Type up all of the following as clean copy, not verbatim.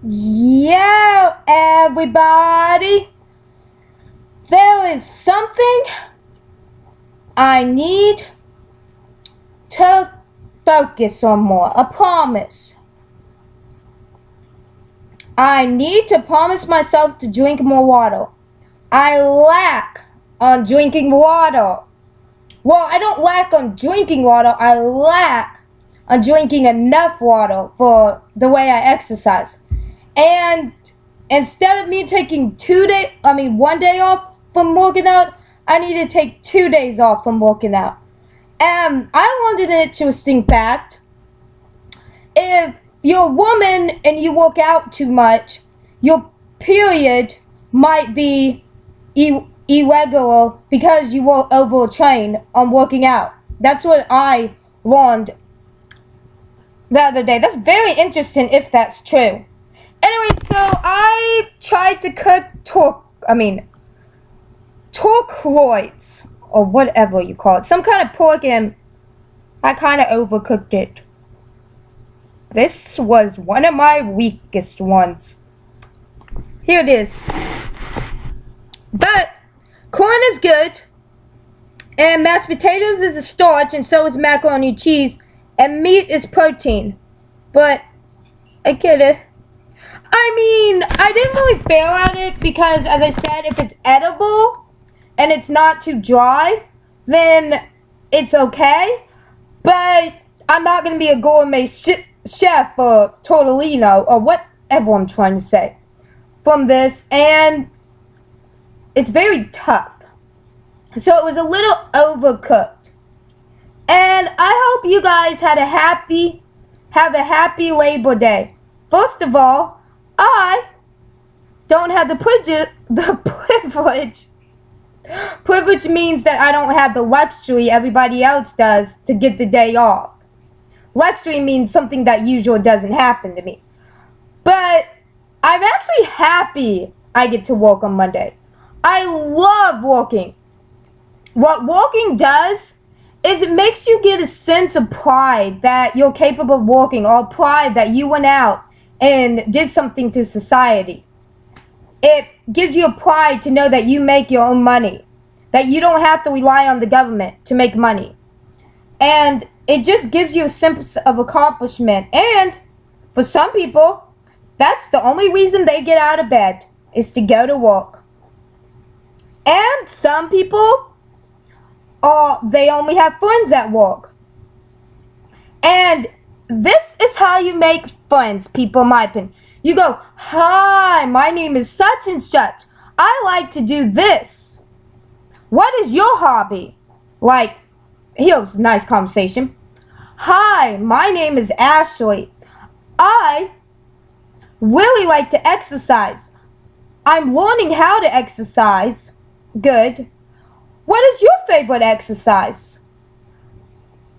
Yo, everybody! There is something I need to focus on more. A promise. I need to promise myself to drink more water. I lack on drinking water. Well, I don't lack on drinking water. I lack on drinking enough water for the way I exercise. And instead of me taking 1 day off from working out, I need to take 2 days off from working out. And I wanted an interesting fact. If you're a woman and you work out too much, your period might be irregular because you were overtrained on working out. That's what I learned the other day. That's very interesting if that's true. Anyway, so I tried to cook turquoise, or whatever you call it. Some kind of pork, and I kind of overcooked it. This was one of my weakest ones. Here it is. But corn is good, and mashed potatoes is a starch, and so is macaroni cheese, and meat is protein. But I get it. I didn't really fail at it because, as I said, if it's edible and it's not too dry, then it's okay. But I'm not going to be a gourmet chef or tortellino or whatever I'm trying to say from this. And it's very tough. So it was a little overcooked. And I hope you guys have a happy Labor Day. First of all, I don't have the privilege. Privilege means that I don't have the luxury everybody else does to get the day off. Luxury means something that usually doesn't happen to me. But I'm actually happy I get to work on Monday. I love working. What working does is it makes you get a sense of pride that you're capable of working, or pride that you went out and did something to society. It gives you a pride to know that you make your own money, that you don't have to rely on the government to make money. And it just gives you a sense of accomplishment. And for some people, that's the only reason they get out of bed, is to go to work. And some people, they only have friends at work. And this is how you make friends, people, in my opinion. You go, hi, my name is such and such. I like to do this. What is your hobby? Like, here's a nice conversation. Hi, my name is Ashley. I really like to exercise. I'm learning how to exercise. Good. What is your favorite exercise?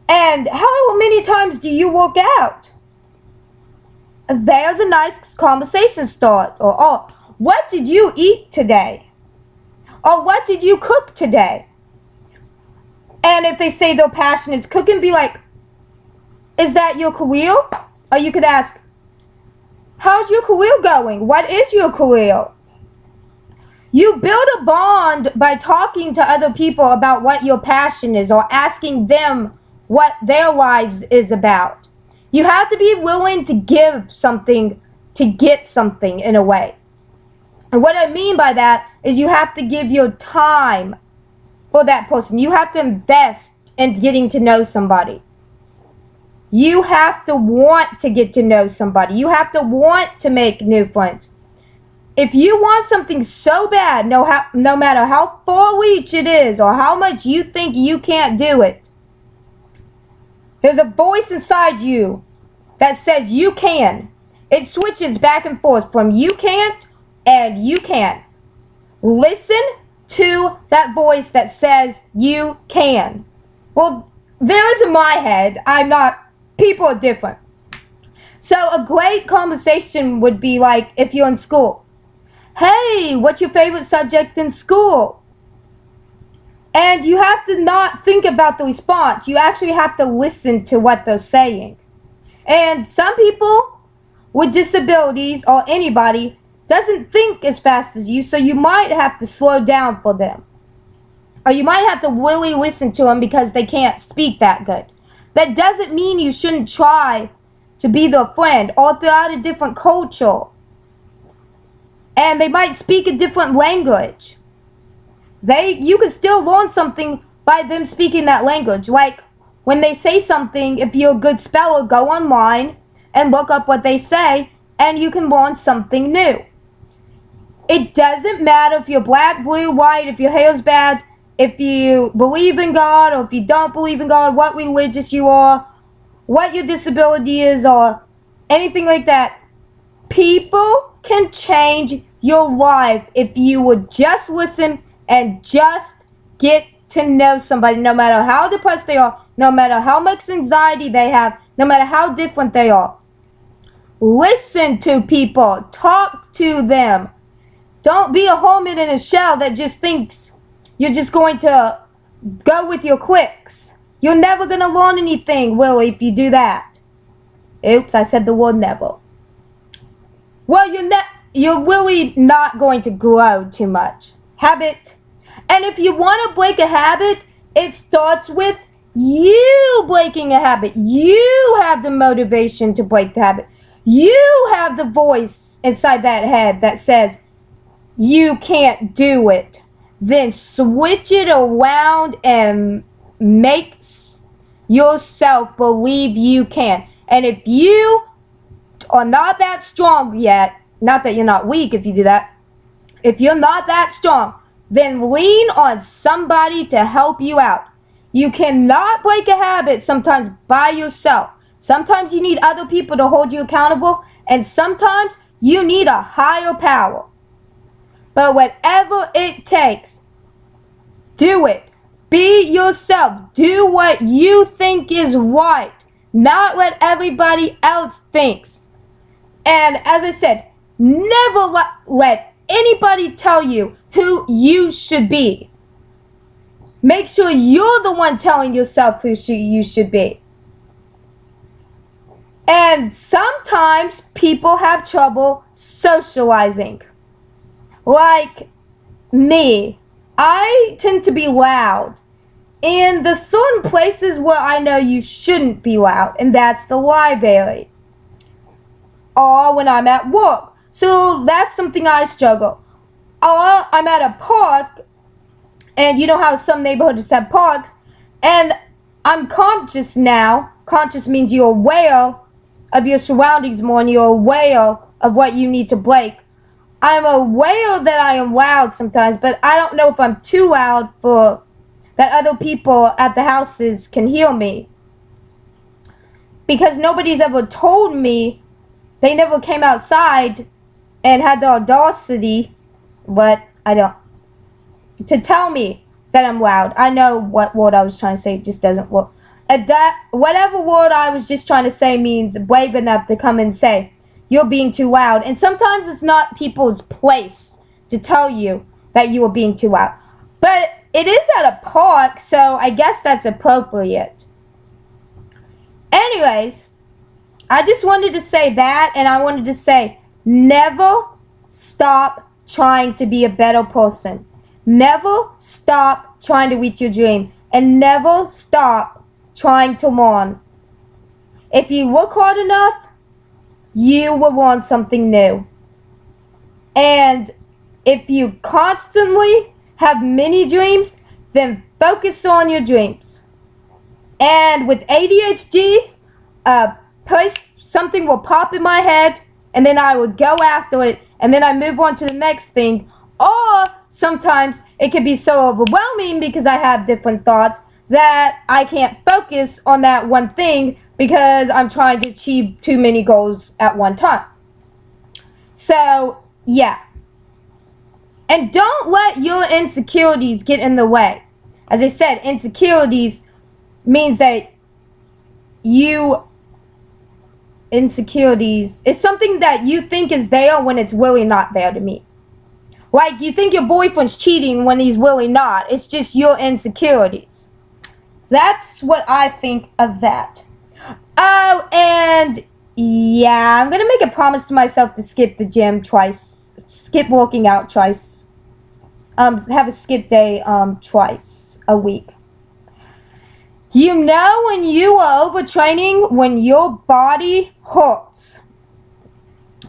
And how many times do you work out? There's a nice conversation start. Or, what did you eat today? Or what did you cook today? And if they say their passion is cooking, be like, is that your career? Or you could ask, how's your career going? What is your career? You build a bond by talking to other people about what your passion is, or asking them what their lives is about. You have to be willing to give something to get something, in a way. And what I mean by that is you have to give your time for that person. You have to invest in getting to know somebody. You have to want to get to know somebody. You have to want to make new friends. If you want something so bad, no matter how far reach it is or how much you think you can't do it, there's a voice inside you that says you can. It switches back and forth from you can't and you can. Listen to that voice that says you can. Well, there is in my head. People are different. So a great conversation would be like, if you're in school. Hey, what's your favorite subject in school? And you have to not think about the response. You actually have to listen to what they're saying. And some people with disabilities or anybody doesn't think as fast as you, so you might have to slow down for them. Or you might have to really listen to them because they can't speak that good. That doesn't mean you shouldn't try to be their friend or throughout a different culture. And they might speak a different language. You can still learn something by them speaking that language. Like when they say something, if you're a good speller, go online and look up what they say and you can learn something new. It doesn't matter if you're black, blue, white, if your hair's bad, if you believe in God or if you don't believe in God, what religious you are, what your disability is, or anything like that. People can change your life if you would just listen and just get to know somebody, no matter how depressed they are, no matter how much anxiety they have, no matter how different they are. Listen to people. Talk to them. Don't be a hermit in a shell that just thinks you're just going to go with your clicks. You're never going to learn anything, Willie, if you do that. Oops, I said the word never. Well, you're really not going to grow too much. Habit. And if you want to break a habit, it starts with you breaking a habit. You have the motivation to break the habit. You have the voice inside that head that says, you can't do it. Then switch it around and make yourself believe you can. And if you are not that strong yet, not that you're not weak if you do that, if you're not that strong, then lean on somebody to help you out. You cannot break a habit sometimes by yourself. Sometimes you need other people to hold you accountable, and sometimes you need a higher power. But whatever it takes, do it. Be yourself. Do what you think is right, not what everybody else thinks. And as I said, never let anybody tell you who you should be. Make sure you're the one telling yourself who you should be. And sometimes people have trouble socializing. Like me, I tend to be loud. And there's certain places where I know you shouldn't be loud, and that's the library. Or when I'm at work. So that's something I struggle. Or I'm at a park, and you know how some neighborhoods have parks, and I'm conscious now. Conscious means you're aware of your surroundings more, and you're aware of what you need to break. I'm aware that I am loud sometimes, but I don't know if I'm too loud for that other people at the houses can hear me. Because nobody's ever told me, they never came outside and had the audacity, but I don't, to tell me that I'm loud. I know what word I was trying to say, it just doesn't work. Whatever word I was just trying to say means brave enough to come and say, you're being too loud. And sometimes it's not people's place to tell you that you are being too loud. But it is at a park, so I guess that's appropriate. Anyways, I just wanted to say that, and I wanted to say, never stop trying to be a better person. Never stop trying to reach your dream. And never stop trying to learn. If you work hard enough, you will learn something new. And if you constantly have many dreams, then focus on your dreams. And with ADHD, something will pop in my head, and then I will go after it, and then I move on to the next thing. Or sometimes it can be so overwhelming because I have different thoughts that I can't focus on that one thing because I'm trying to achieve too many goals at one time. So, yeah. And don't let your insecurities get in the way. As I said, insecurities means that insecurities is something that you think is there when it's really not there to me. Like, you think your boyfriend's cheating when he's really not. It's just your insecurities. That's what I think of that. Oh, and Yeah, I'm gonna make a promise to myself to skip the gym twice. Skip working out twice. Have a skip day twice a week. You know when you are overtraining, when your body hurts.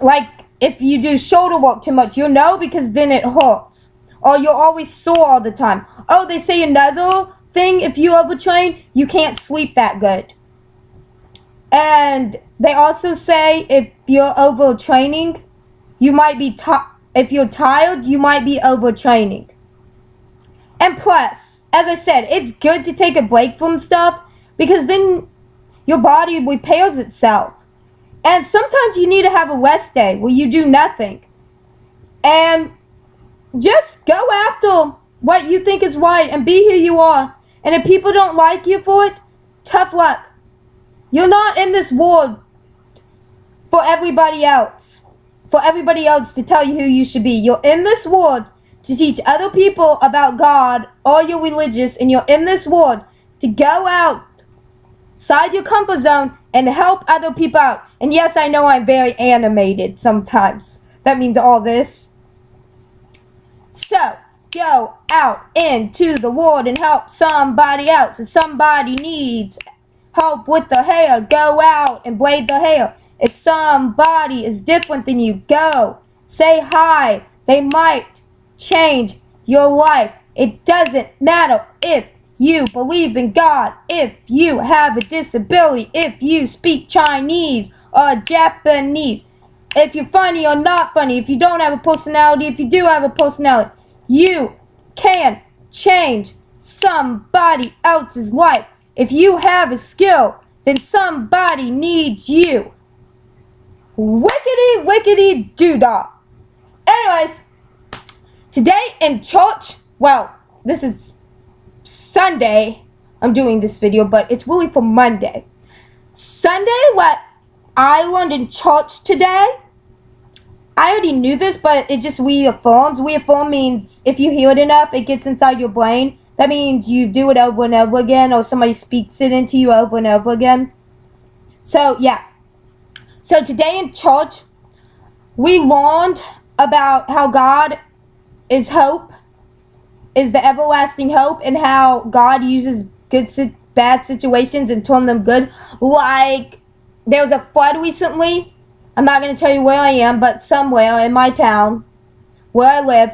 Like if you do shoulder work too much, you'll know because then it hurts. Or you're always sore all the time. Oh, they say another thing, if you overtrain, you can't sleep that good. And they also say if you're overtraining, you might be if you're tired, you might be overtraining. And plus, as I said, it's good to take a break from stuff because then your body repairs itself. And sometimes you need to have a rest day where you do nothing. And just go after what you think is right and be who you are. And if people don't like you for it, tough luck. You're not in this world for everybody else. For everybody else to tell you who you should be. You're in this world to teach other people about God or you're religious, and you're in this world to go outside your comfort zone and help other people out. And yes, I know I'm very animated sometimes. That means all this. So, go out into the world and help somebody else. If somebody needs help with the hair, go out and braid the hair. If somebody is different than you, go. Say hi. They might change your life. It doesn't matter if you believe in God, if you have a disability, if you speak Chinese or Japanese, if you're funny or not funny, if you don't have a personality, if you do have a personality, you can change somebody else's life. If you have a skill, then somebody needs you. Wickety, wickety, doo-dah. Anyways, today in church, well, this is Sunday, I'm doing this video, but it's really for Monday. Sunday, what I learned in church today, I already knew this, but it just reaffirms. Reaffirm means if you hear it enough, it gets inside your brain. That means you do it over and over again, or somebody speaks it into you over and over again. So, yeah. So, today in church, we learned about how God is hope, is the everlasting hope, and how God uses bad situations and turn them good. Like, there was a flood recently. I'm not going to tell you where I am, but somewhere in my town, where I live,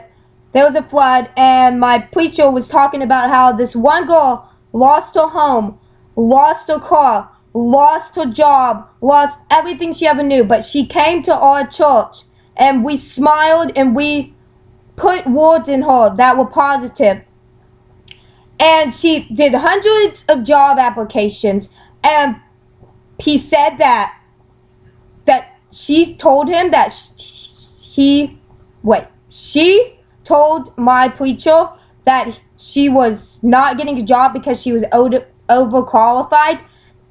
there was a flood, and my preacher was talking about how this one girl lost her home, lost her car, lost her job, lost everything she ever knew, but she came to our church, and we smiled, and we put words in her that were positive. And she did hundreds of job applications, and he said that she told him that she told my preacher that she was not getting a job because she was overqualified,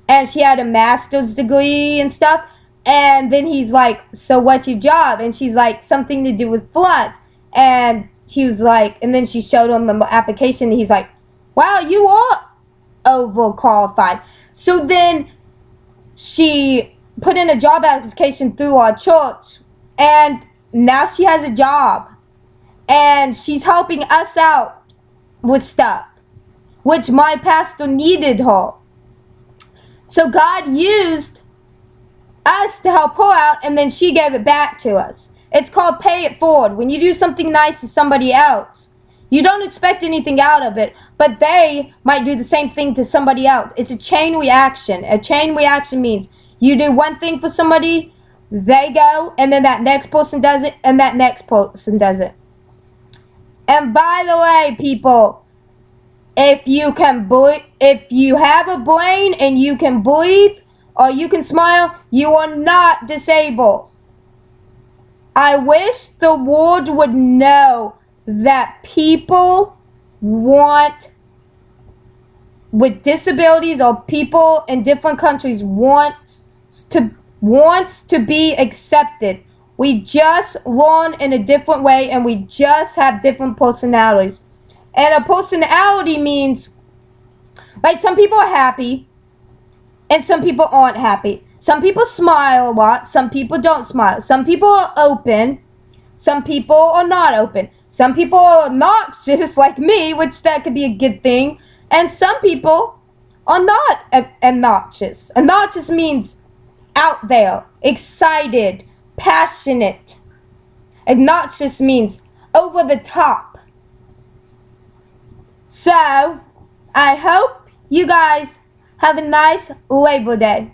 and she had a master's degree and stuff. And then he's like, so what's your job? And she's like, something to do with flood. And he was like, and then she showed him the application, and he's like, wow, you are overqualified. So then she put in a job application through our church, and now she has a job, and she's helping us out with stuff, which my pastor needed her. So God used us to help her out, and then she gave it back to us. It's called pay it forward. When you do something nice to somebody else, you don't expect anything out of it, but they might do the same thing to somebody else. It's a chain reaction. A chain reaction means you do one thing for somebody, they go, and then that next person does it, and that next person does it. And by the way, people, if you have a brain and you can breathe or you can smile, you are not disabled. I wish the world would know that people with disabilities or people in different countries wants to be accepted. We just learn in a different way, and we just have different personalities. And a personality means, like, some people are happy and some people aren't happy. Some people smile a lot. Some people don't smile. Some people are open. Some people are not open. Some people are obnoxious like me, which that could be a good thing. And some people are not obnoxious. Obnoxious means out there, excited, passionate. Obnoxious means over the top. So, I hope you guys have a nice Labor Day.